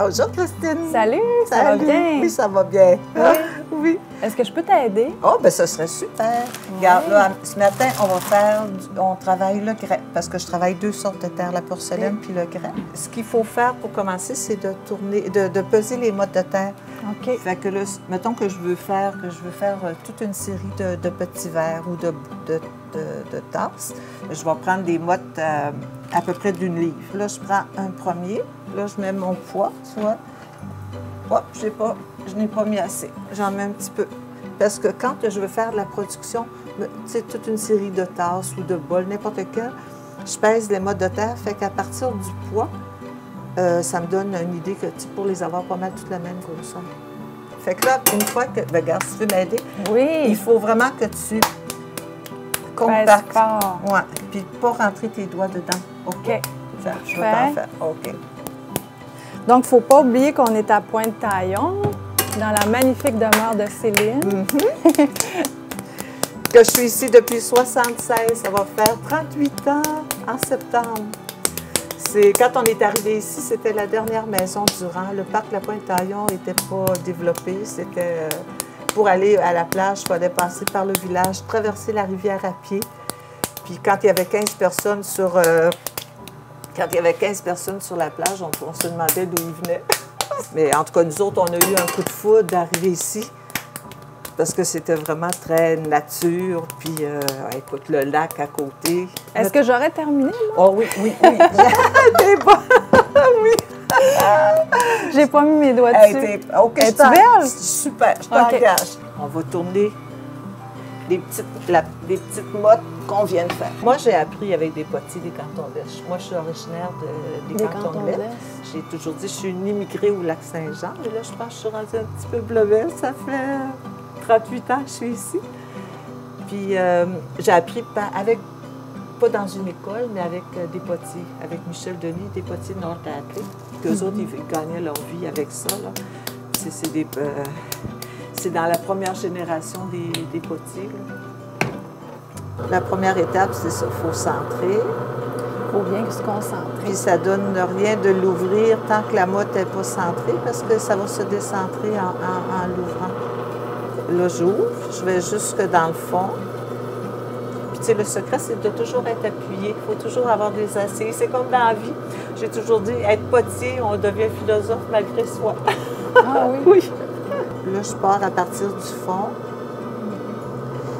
Bonjour Christine. Salut, ça va bien? Oui, ça va bien. Oui. Oui. Est-ce que je peux t'aider? Oh, bien, ça serait super. Regarde, là, ce matin, on travaille le grès, parce que je travaille deux sortes de terre, la porcelaine puis le grès. Ce qu'il faut faire pour commencer, c'est de tourner, de peser les mottes de terre. OK. Fait que là, mettons que je veux faire toute une série de petits verres ou de tasses. Je vais prendre des mottes à peu près d'une livre. Là, je prends un premier. Là, je mets mon poids, tu vois. Hop, je n'ai pas mis assez. J'en mets un petit peu. Parce que quand je veux faire de la production, tu sais, toute une série de tasses ou de bols, n'importe quel, je pèse les mottes de terre. Fait qu'à partir du poids, ça me donne une idée que, pour les avoir pas mal toute la même grosseur. Fait que là, une fois que... Ben, regarde, si tu veux m'aider, oui. Il faut vraiment que tu compactes. Ouais. Puis pas rentrer tes doigts dedans. OK. Ça, je vais t'en faire. OK. Donc, il ne faut pas oublier qu'on est à Pointe-Taillon, dans la magnifique demeure de Céline. Que je suis ici depuis 1976. Ça va faire 38 ans en septembre. Quand on est arrivé ici, c'était la dernière maison du rang. Le parc La Pointe-Taillon n'était pas développé. C'était pour aller à la plage, il fallait passer par le village, traverser la rivière à pied. Puis quand il y avait 15 personnes sur la plage, on se demandait d'où ils venaient. Mais en tout cas, nous autres, on a eu un coup de foudre d'arriver ici parce que c'était vraiment très nature. Puis, écoute, le lac à côté. Est-ce que j'aurais terminé? Oh oui, oui, oui. T'es bon. Oui. J'ai pas mis mes doigts dessus. OK, es-tu belle? Super, je t'engage. On va tourner des petites mottes qu'on vient de faire. Moi, j'ai appris avec des potiers des cantons d'Est. Moi, je suis originaire des cantons de l'Est. J'ai toujours dit, je suis une immigrée au Lac-Saint-Jean. Et là, je pense que je suis rendue un petit peu bleuette. Ça fait 38 ans que je suis ici. Puis, j'ai appris pas dans une école, mais avec des potiers, avec Michel Denis, des potiers de Nord-Atlantique. Qu'eux autres, ils gagnaient leur vie avec ça. C'est dans la première génération des potiers. Là. La première étape, c'est ça, il faut centrer. Il faut bien se concentrer. Puis ça donne rien de l'ouvrir tant que la motte n'est pas centrée, parce que ça va se décentrer en l'ouvrant. Là, j'ouvre, je vais jusque dans le fond. Puis, tu sais, le secret, c'est de toujours être appuyé. Il faut toujours avoir des assises. C'est comme dans la vie. J'ai toujours dit, être potier, on devient philosophe malgré soi. Ah oui? Oui. Là, je pars à partir du fond.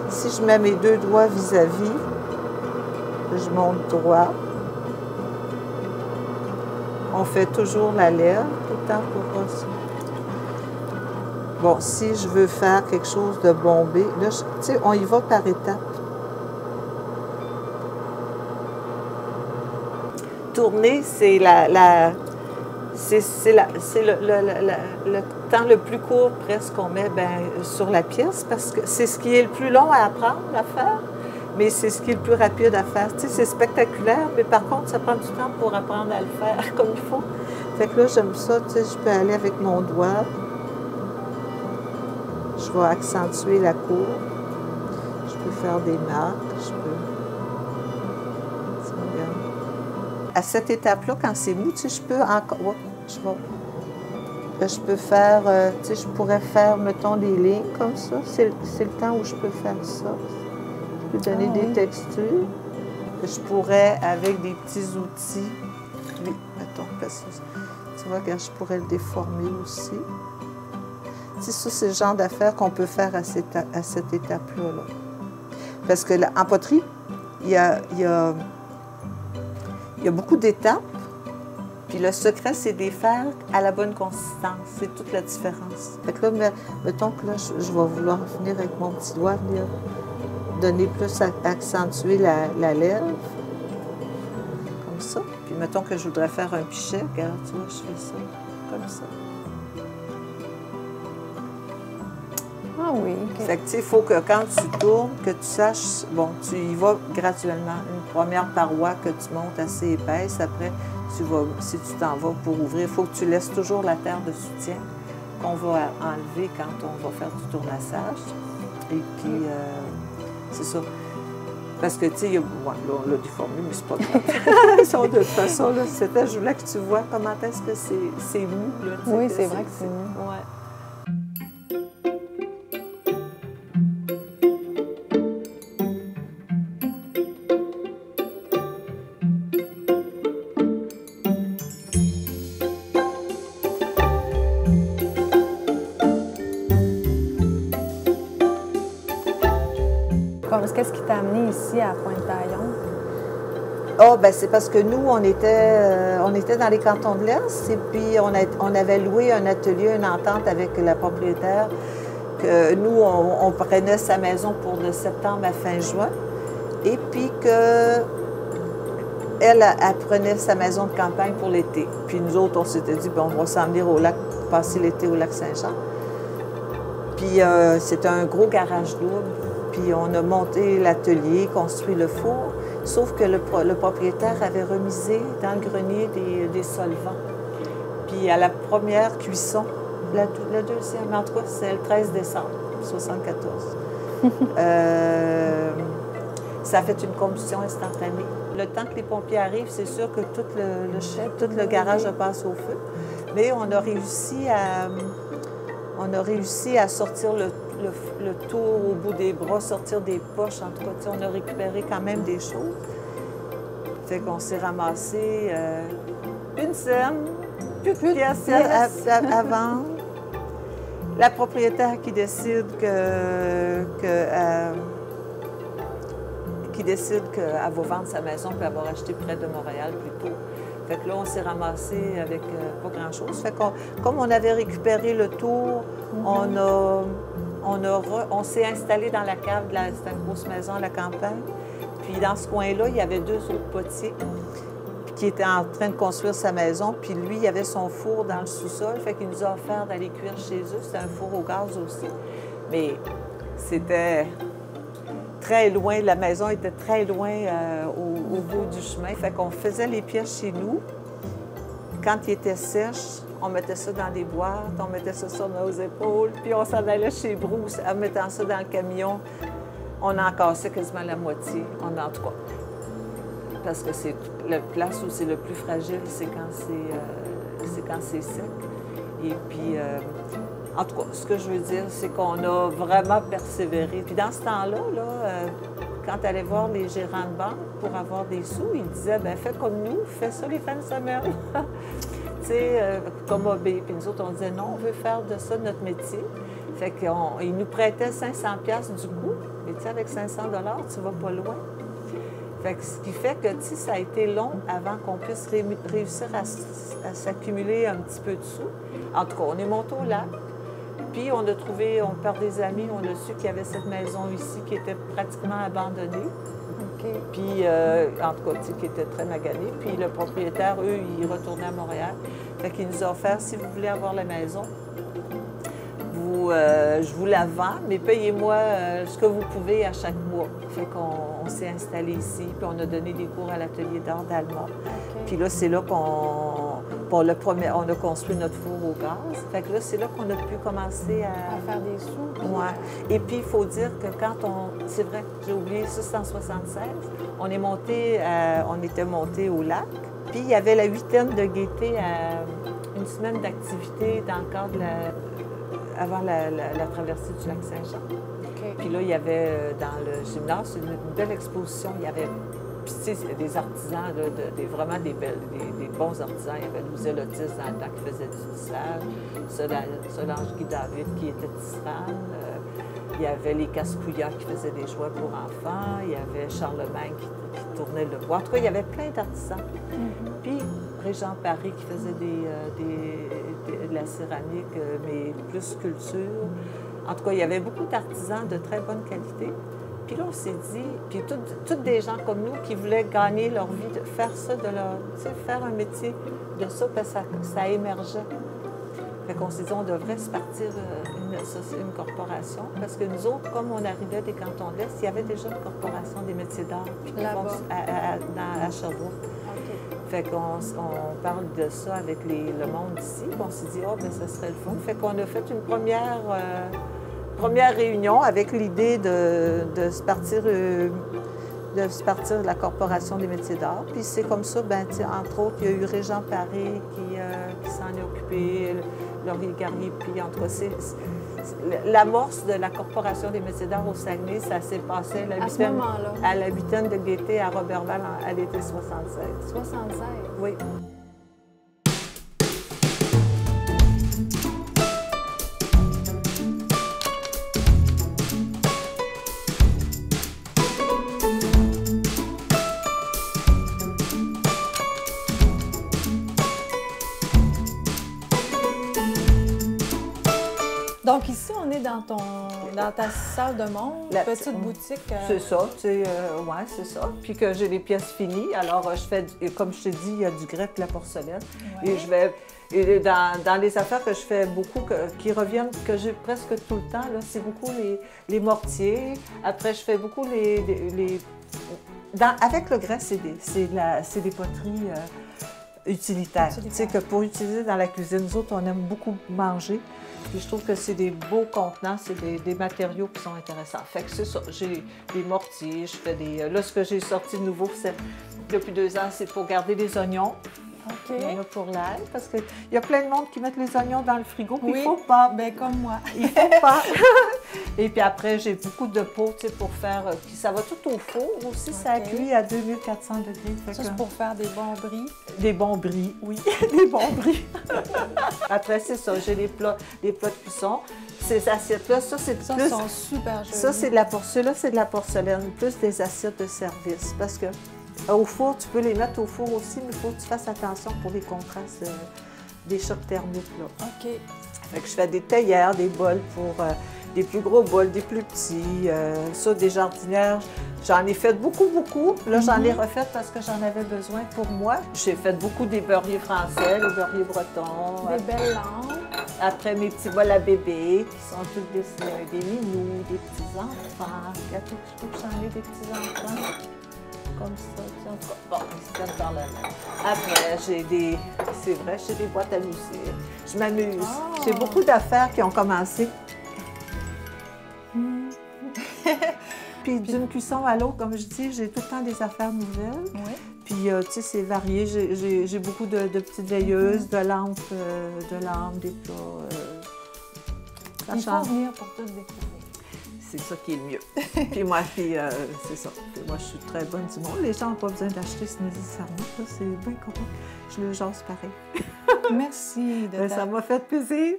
Si je mets mes deux doigts vis-à-vis, je monte droit. On fait toujours la lèvre tout le temps pour ça. Bon, si je veux faire quelque chose de bombé, là, tu sais, on y va par étapes. Tourner, c'est le temps le plus court presque qu'on met sur la pièce parce que c'est ce qui est le plus long à apprendre à faire, mais c'est ce qui est le plus rapide à faire. Tu sais, c'est spectaculaire, mais par contre, ça prend du temps pour apprendre à le faire comme il faut. Fait que là, j'aime ça, tu sais, je peux aller avec mon doigt. Je vais accentuer la courbe. Je peux faire des marques, je peux... À cette étape-là, quand c'est mou, tu sais, je peux encore... Ouais, je peux faire... tu sais, je pourrais faire, mettons, des lignes comme ça. C'est le temps où je peux faire ça. Je peux donner des textures. Je pourrais, avec des petits outils... Mettons, parce que tu vois, quand je pourrais le déformer aussi. Tu sais, ça, c'est le genre d'affaires qu'on peut faire à cette étape-là. Là. Parce que en poterie, il y a beaucoup d'étapes, puis le secret, c'est de les faire à la bonne consistance. C'est toute la différence. Fait que là, mettons que là, je vais vouloir venir avec mon petit doigt, venir donner plus, accentuer la lèvre, comme ça. Puis mettons que je voudrais faire un pichet, regarde, tu vois, je fais ça, comme ça. Ah oui. Okay. Fait que, tu sais, il faut que quand tu tournes, que tu saches, bon, tu y vas graduellement. Une première paroi que tu montes assez épaisse, après, si tu t'en vas pour ouvrir, il faut que tu laisses toujours la terre de soutien qu'on va enlever quand on va faire du tournassage. Et puis, c'est ça. Parce que, tu sais, ouais, là, on l'a déformé, mais c'est pas grave. De toute façon, là, c'était, je voulais que tu vois comment est-ce que c'est mou. Là, oui, c'est vrai que c'est mou. Ouais. Qu'est-ce qui t'a amené ici à Pointe-Taillon? Ah, ben c'est parce que nous, on était dans les cantons de l'Est et puis on avait loué un atelier, une entente avec la propriétaire. Que nous, on prenait sa maison pour de septembre à fin juin. Et puis elle prenait sa maison de campagne pour l'été. Puis nous autres, on s'était dit, ben, on va s'en venir au lac, passer l'été au lac Saint-Jean. Puis c'était un gros garage double. Puis on a monté l'atelier, construit le four, sauf que le propriétaire avait remisé dans le grenier des solvants. Puis à la première cuisson, la deuxième, en tout cas, c'est le 13 décembre 1974. Ça a fait une combustion instantanée. Le temps que les pompiers arrivent, c'est sûr que tout le garage passe au feu. Mais on a réussi à sortir le tour au bout des bras, sortir des poches. En tout cas, on a récupéré quand même des choses. Fait qu'on s'est ramassé une scène, plus de pièces à vendre. La propriétaire qui décide qu'elle va vendre sa puis elle va racheter près de Montréal plus tôt. Fait que là, on s'est ramassé avec pas grand-chose. Fait qu'on, comme on avait récupéré le tour, on s'est installé dans la cave, c'était une grosse maison à la campagne. Puis dans ce coin-là, il y avait 2 autres potiers qui étaient en train de construire sa maison. Puis lui, il avait son four dans le sous-sol, fait qu'il nous a offert d'aller cuire chez eux. C'était un four au gaz aussi. Mais c'était très loin, la maison était très loin au bout du chemin. Fait qu'on faisait les pièces chez nous. Quand ils étaient sèches, on mettait ça dans des boîtes, on mettait ça sur nos épaules, puis on s'en allait chez Bruce en mettant ça dans le camion. On en cassait quasiment la moitié, en tout cas. Parce que c'est la place où c'est le plus fragile, c'est quand c'est sec. Et puis, en tout cas, ce que je veux dire, c'est qu'on a vraiment persévéré. Puis dans ce temps-là, quand tu allais voir les gérants de banque pour avoir des sous, ils disaient, bien, fais comme nous, fais ça les fins de semaine. Tu sais, comme OB. Puis nous autres, on disait, non, on veut faire de ça notre métier. Fait qu'ils nous prêtaient 500 $, du coup. Mais tu sais, avec 500 $, tu vas pas loin. Fait que ce qui fait que, tu sais, ça a été long avant qu'on puisse réussir à s'accumuler un petit peu de sous. En tout cas, on est monté au lac. Puis on a trouvé, par des amis, on a su qu'il y avait cette maison ici qui était pratiquement abandonnée. Okay. Puis, en tout cas, tu sais, qui était très maganée. Puis le propriétaire, eux, ils retournaient à Montréal. Fait qu'il nous a offert, si vous voulez avoir la maison, je vous la vends, mais payez-moi ce que vous pouvez à chaque mois. Fait qu'on s'est installé ici, puis on a donné des cours à l'atelier d'art d'Alma. Okay. Puis là, c'est là on a construit notre four au gaz. Fait que là, c'est là qu'on a pu commencer à faire des sous. Ouais. Et puis, il faut dire que quand c'est vrai, j'ai oublié, ça, c'est en 1976, on était monté au lac. Puis, il y avait la huitaine de gaieté une semaine d'activité dans le cadre avant la traversée du lac Saint-Jean. Okay. Puis là, il y avait dans le gymnase une belle exposition. Il y avait des artisans, vraiment des bons artisans. Il y avait Louise Lotis dans le temps qui faisait du tissage, Solange Guy David qui était tisserande. Il y avait les Cascouillas qui faisaient des jouets pour enfants. Il y avait Charlemagne qui tournait le bois. En tout cas, il y avait plein d'artisans. Puis Régent Paris qui faisait de la céramique, mais plus sculpture. En tout cas, il y avait beaucoup d'artisans de très bonne qualité. Puis là, on s'est dit, puis toutes des gens comme nous qui voulaient gagner leur vie, de faire ça, faire un métier de ça, parce que ça émergeait. Fait qu'on s'est dit, on devrait se partir une corporation, parce que nous autres, comme on arrivait des cantons de l'Est, il y avait déjà une corporation des métiers d'art à Sherbrooke. Okay. Fait qu'on parle de ça avec le monde ici, puis on s'est dit, bien, ça serait le fun. Fait qu'on a fait une première réunion avec l'idée de se partir de partir de la Corporation des métiers d'art. Puis c'est comme ça, ben, entre autres, il y a eu Régent Paré qui s'en est occupé, Laurier Garnier, puis entre autres, l'amorce de la Corporation des métiers d'art au Saguenay, ça s'est passé à la huitaine de Gaîté à Roberval à l'été 76. 76? Oui. Donc ici, on est dans ta salle de montre, petite boutique. C'est ça, tu sais, ouais, c'est ça. Puis que j'ai les pièces finies. Alors, je fais, comme je te dis, il y a du grès et de la porcelaine. Ouais. Et dans les affaires que je fais beaucoup, qui reviennent, que j'ai presque tout le temps, c'est beaucoup les mortiers. Après, je fais beaucoup avec le grès, c'est des poteries utilitaires. Tu sais, que pour utiliser dans la cuisine, nous autres, on aime beaucoup manger. Puis je trouve que c'est des beaux contenants, c'est des matériaux qui sont intéressants. Fait que c'est ça, j'ai des mortiers, je fais des... Là, ce que j'ai sorti de nouveau, depuis 2 ans, c'est pour garder les oignons. OK. Il y en a pour l'ail, parce qu'il y a plein de monde qui mettent les oignons dans le frigo, puis oui, il faut pas. Bien, comme moi. Il faut pas. Et puis après, j'ai beaucoup de pots, tu sais, pour faire... Puis ça va tout au four aussi, okay. Ça cuit à 2400 degrés. Ça, c'est pour faire des bons bris? Des bons bris, oui. Des bons bris. Après, c'est ça, j'ai les plats de cuisson. Ces assiettes-là, ça, c'est plus... sont super jolies. Ça, c'est de la porcelaine. Là, c'est de la porcelaine, plus des assiettes de service, parce que... Au four, tu peux les mettre au four aussi, mais il faut que tu fasses attention pour les contrastes des chocs thermiques. Là. OK. Fait que je fais des théières, des bols pour des plus gros bols, des plus petits. Ça, des jardinières, j'en ai fait beaucoup, beaucoup. Là, j'en ai refait parce que j'en avais besoin pour moi. J'ai fait beaucoup des beurriers français, les beurriers bretons. Des belles lampes. Après, mes petits bols à bébé, qui sont tous des minous, des petits-enfants. Il y a tout, j'en ai des petits-enfants. Comme ça, tiens, bon, c'est encore là. Après, j'ai des boîtes à musique. Je m'amuse. Oh. J'ai beaucoup d'affaires qui ont commencé. Puis d'une cuisson à l'autre, comme je dis, j'ai tout le temps des affaires nouvelles. Oui. Puis, tu sais, c'est varié. J'ai beaucoup de petites veilleuses, de lampes, des plats. Il faut venir pour tout découvrir. C'est ça qui est le mieux. Puis moi, c'est ça. Puis moi, je suis très bonne du monde. Les gens n'ont pas besoin d'acheter nécessairement. C'est bien correct. Je le jase pareil. Merci de Ça m'a fait plaisir.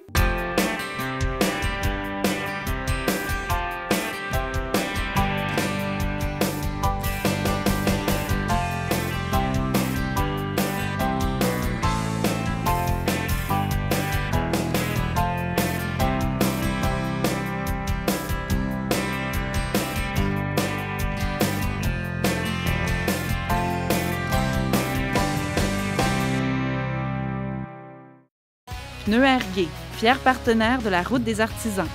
Pneus Airgay, fier partenaire de la Route des artisans.